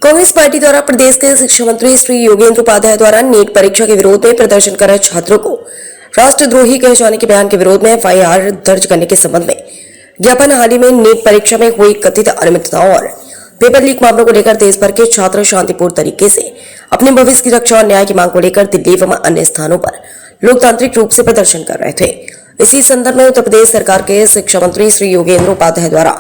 Congress party द्वारा प्रदेश के शिक्षा मंत्री श्री योगेंद्र उपाध्याय द्वारा नीट परीक्षा के विरोध में प्रदर्शन कर रहे छात्रों को राष्ट्रद्रोही कहे जाने के बयान के विरोध में एफआईआर दर्ज करने के संबंध में ज्ञापन हाल ही में नीट परीक्षा में हुई कथित अनियमितताओं और पेपर लीक मामलों को लेकर देश भर के छात्र शांतिपूर्ण तरीके से अपने भविष्य की रक्षा और न्याय की मांग को लेकर दिल्ली एवं अन्य स्थानों पर लोकतांत्रिक रूप से प्रदर्शन कर रहे थे। इसी संदर्भ में उत्तर प्रदेश सरकार के शिक्षा मंत्री श्री योगेंद्र उपाध्याय द्वारा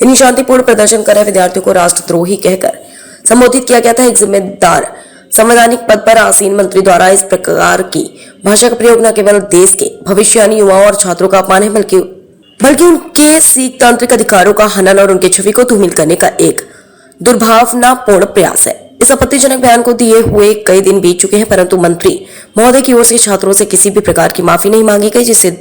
इन शांतिपूर्ण प्रदर्शन कर रहे विद्यार्थियों को राष्ट्रद्रोही कहकर संबोधित किया गया था। एक जिम्मेदार संवैधानिक पद पर आसीन मंत्री द्वारा इस प्रकार की भाषा का प्रयोग न केवल देश के भविष्यवाणी युवाओं और छात्रों का अपमान है बल्कि उनके सीखतांत्रिक अधिकारों का हनन और उनकी छवि को धूमिल करने का एक दुर्भावनापूर्ण प्रयास है। इस आपत्तिजनक बयान को दिए हुए कई दिन बीत चुके हैं, परंतु मंत्री महोदय की ओर से छात्रों से किसी भी प्रकार की माफी नहीं मांगी गई, जिससे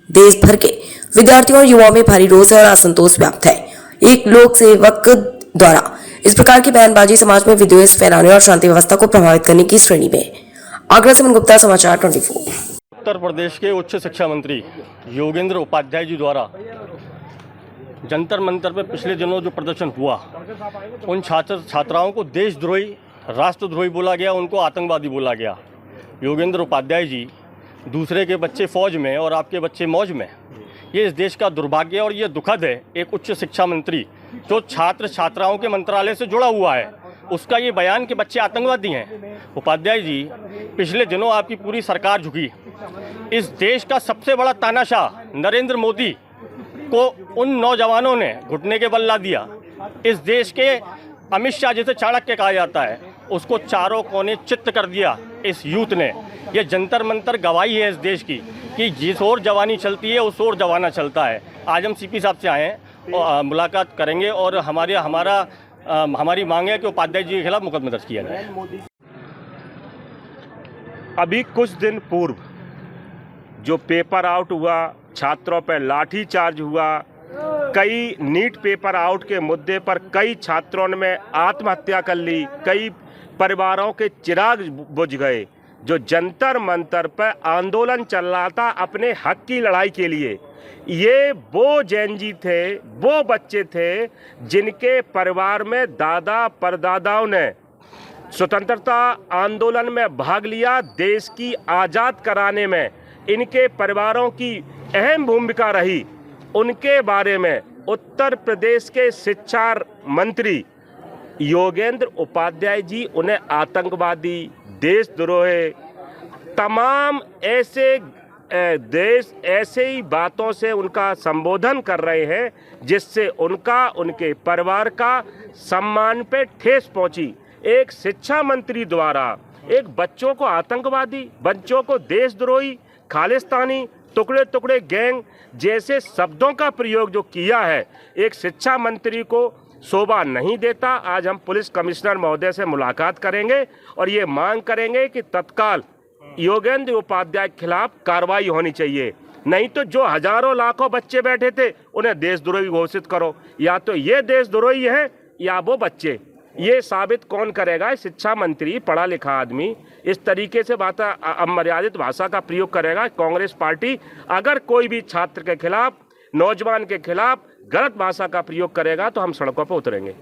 देश भर के विद्यार्थियों और युवाओं में भारी रोष और असंतोष व्याप्त है। एक लोक सेवक द्वारा इस प्रकार की बयानबाजी समाज में विद्वेष फैलाने और शांति व्यवस्था को प्रभावित करने की श्रेणी में। आगरा से गुप्ता, समाचार 24। उत्तर प्रदेश के उच्च शिक्षा मंत्री योगेंद्र उपाध्याय जी द्वारा जंतर मंतर पर पिछले दिनों जो प्रदर्शन हुआ, उन छात्राओं को देशद्रोही, राष्ट्रद्रोही बोला गया, उनको आतंकवादी बोला गया। योगेंद्र उपाध्याय जी, दूसरे के बच्चे फौज में और आपके बच्चे मौज में, ये इस देश का दुर्भाग्य और ये दुखद है। एक उच्च शिक्षा मंत्री जो छात्र छात्राओं के मंत्रालय से जुड़ा हुआ है, उसका ये बयान कि बच्चे आतंकवादी हैं। उपाध्याय जी, पिछले दिनों आपकी पूरी सरकार झुकी। इस देश का सबसे बड़ा तानाशाह नरेंद्र मोदी को उन नौजवानों ने घुटने के बल ला दिया। इस देश के अमित शाह, जिसे चाणक्य कहा जाता है, उसको चारों कोने चित्त कर दिया इस यूथ ने। ये जंतर मंतर गवाही है इस देश की कि जिस ओर जवानी चलती है उस ओर जवाना चलता है। आज हम सीपी साहब से आए हैं और मुलाकात करेंगे और हमारी मांग है कि उपाध्याय जी के खिलाफ मुकदमा दर्ज किया जाए। अभी कुछ दिन पूर्व जो पेपर आउट हुआ, छात्रों पर लाठी चार्ज हुआ, कई नीट पेपर आउट के मुद्दे पर कई छात्रों ने आत्महत्या कर ली, कई परिवारों के चिराग बुझ गए। जो जंतर मंतर पर आंदोलन चल रहा था अपने हक की लड़ाई के लिए, ये वो जैन थे, वो बच्चे थे जिनके परिवार में दादा परदादाओं ने स्वतंत्रता आंदोलन में भाग लिया। देश की आज़ाद कराने में इनके परिवारों की अहम भूमिका रही। उनके बारे में उत्तर प्रदेश के शिक्षा मंत्री योगेंद्र उपाध्याय जी उन्हें आतंकवादी, देशद्रोही, तमाम ऐसे ही बातों से उनका संबोधन कर रहे हैं, जिससे उनके परिवार का सम्मान पे ठेस पहुंची। एक शिक्षा मंत्री द्वारा एक बच्चों को आतंकवादी, बच्चों को देशद्रोही, खालिस्तानी, टुकड़े टुकड़े गैंग जैसे शब्दों का प्रयोग जो किया है, एक शिक्षा मंत्री को शोभा नहीं देता। आज हम पुलिस कमिश्नर महोदय से मुलाकात करेंगे और ये मांग करेंगे कि तत्काल योगेंद्र उपाध्याय के खिलाफ कार्रवाई होनी चाहिए। नहीं तो जो हजारों लाखों बच्चे बैठे थे उन्हें देशद्रोही घोषित करो। या तो ये देशद्रोही है या वो बच्चे। ये साबित कौन करेगा? शिक्षा मंत्री, पढ़ा लिखा आदमी इस तरीके से अमर्यादित भाषा का प्रयोग करेगा। कांग्रेस पार्टी अगर कोई भी छात्र के खिलाफ, नौजवान के खिलाफ गलत भाषा का प्रयोग करेगा तो हम सड़कों पर उतरेंगे।